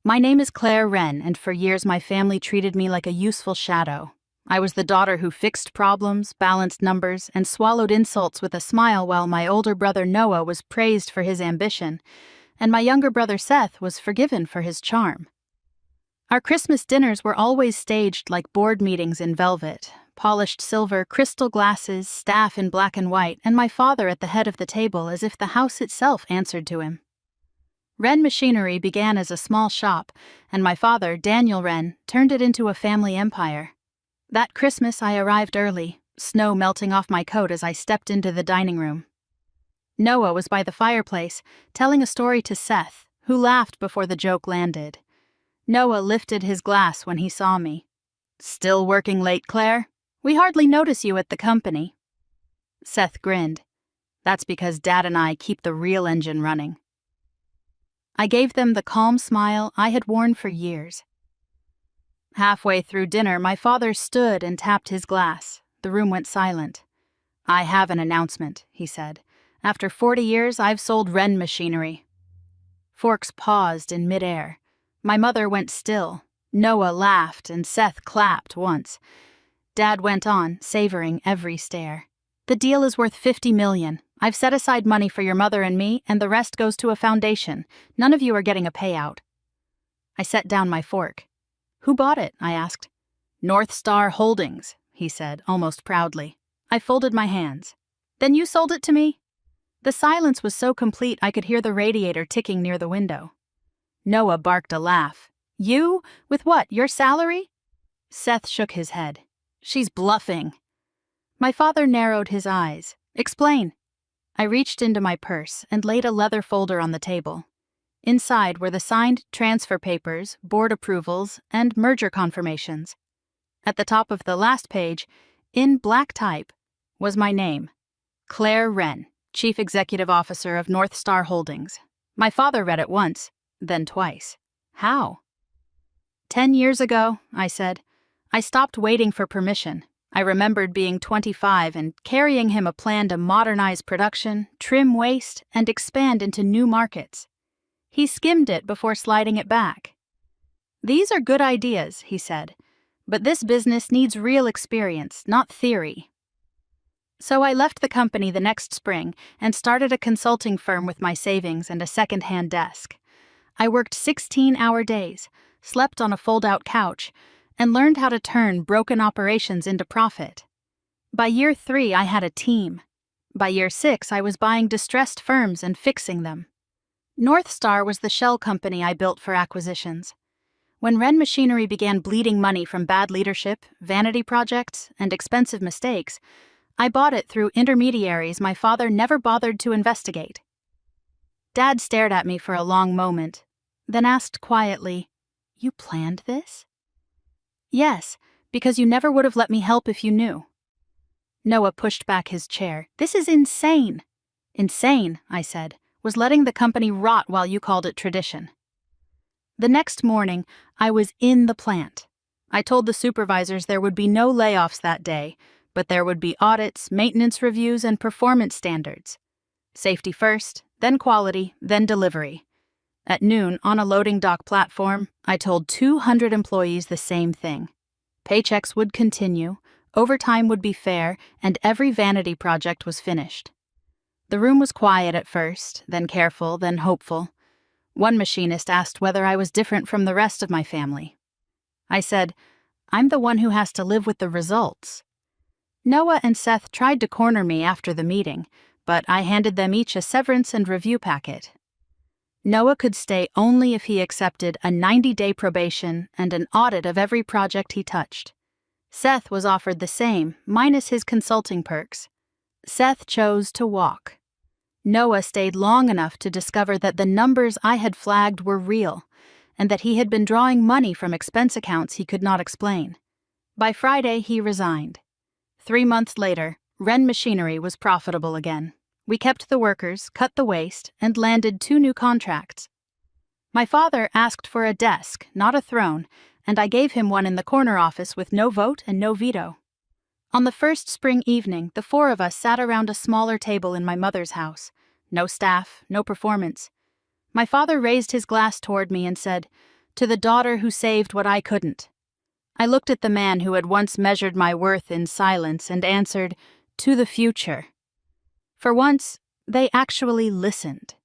My name is Claire Wren, and for years my family treated me like a useful shadow. I was the daughter who fixed problems, balanced numbers, and swallowed insults with a smile while my older brother Noah was praised for his ambition, and my younger brother Seth was forgiven for his charm. Our Christmas dinners were always staged like board meetings in velvet, polished silver, crystal glasses, staff in black and white, and my father at the head of the table as if the house itself answered to him. Wren Machinery began as a small shop, and my father, Daniel Wren, turned it into a family empire. That Christmas I arrived early, snow melting off my coat as I stepped into the dining room. Noah was by the fireplace, telling a story to Seth, who laughed before the joke landed. Noah lifted his glass when he saw me. "Still working late, Claire? We hardly notice you at the company." Seth grinned. "That's because Dad and I keep the real engine running." I gave them the calm smile I had worn for years. Halfway through dinner, my father stood and tapped his glass. The room went silent. "I have an announcement," he said. "After 40 years, I've sold Wren Machinery." Forks paused in midair. My mother went still. Noah laughed and Seth clapped once. Dad went on, savoring every stare. "The deal is worth $50 million. I've set aside money for your mother and me, and the rest goes to a foundation. None of you are getting a payout." I set down my fork. "Who bought it?" I asked. "North Star Holdings," he said, almost proudly. I folded my hands. "Then you sold it to me?" The silence was so complete I could hear the radiator ticking near the window. Noah barked a laugh. "You? With what, your salary?" Seth shook his head. "She's bluffing." My father narrowed his eyes. "Explain." I reached into my purse and laid a leather folder on the table. Inside were the signed transfer papers, board approvals, and merger confirmations. At the top of the last page, in black type, was my name, Claire Wren, Chief Executive Officer of North Star Holdings. My father read it once, then twice. "How?" 10 years ago, I said. I stopped waiting for permission. I remembered being 25 and carrying him a plan to modernize production, trim waste, and expand into new markets. He skimmed it before sliding it back. "These are good ideas," he said, "but this business needs real experience, not theory." So I left the company the next spring and started a consulting firm with my savings and a second-hand desk. I worked 16-hour days, slept on a fold-out couch, and learned how to turn broken operations into profit. By year 3, I had a team. By year 6, I was buying distressed firms and fixing them. North Star was the shell company I built for acquisitions. When Wren Machinery began bleeding money from bad leadership, vanity projects, and expensive mistakes, I bought it through intermediaries my father never bothered to investigate. Dad stared at me for a long moment, then asked quietly, "You planned this?" "Yes, because you never would have let me help if you knew." Noah pushed back his chair. "This is insane." "Insane," I said, "was letting the company rot while you called it tradition." The next morning, I was in the plant. I told the supervisors there would be no layoffs that day, but there would be audits, maintenance reviews, and performance standards. Safety first, then quality, then delivery. At noon, on a loading dock platform, I told 200 employees the same thing. Paychecks would continue, overtime would be fair, and every vanity project was finished. The room was quiet at first, then careful, then hopeful. One machinist asked whether I was different from the rest of my family. I said, "I'm the one who has to live with the results." Noah and Seth tried to corner me after the meeting, but I handed them each a severance and review packet. Noah could stay only if he accepted a 90-day probation and an audit of every project he touched. Seth was offered the same, minus his consulting perks. Seth chose to walk. Noah stayed long enough to discover that the numbers I had flagged were real, and that he had been drawing money from expense accounts he could not explain. By Friday, he resigned. 3 months later, Wren Machinery was profitable again. We kept the workers, cut the waste, and landed 2 new contracts. My father asked for a desk, not a throne, and I gave him one in the corner office with no vote and no veto. On the first spring evening, the 4 of us sat around a smaller table in my mother's house. No staff, no performance. My father raised his glass toward me and said, To the daughter who saved what I couldn't. I looked at the man who had once measured my worth in silence and answered, to the future. For once, they actually listened.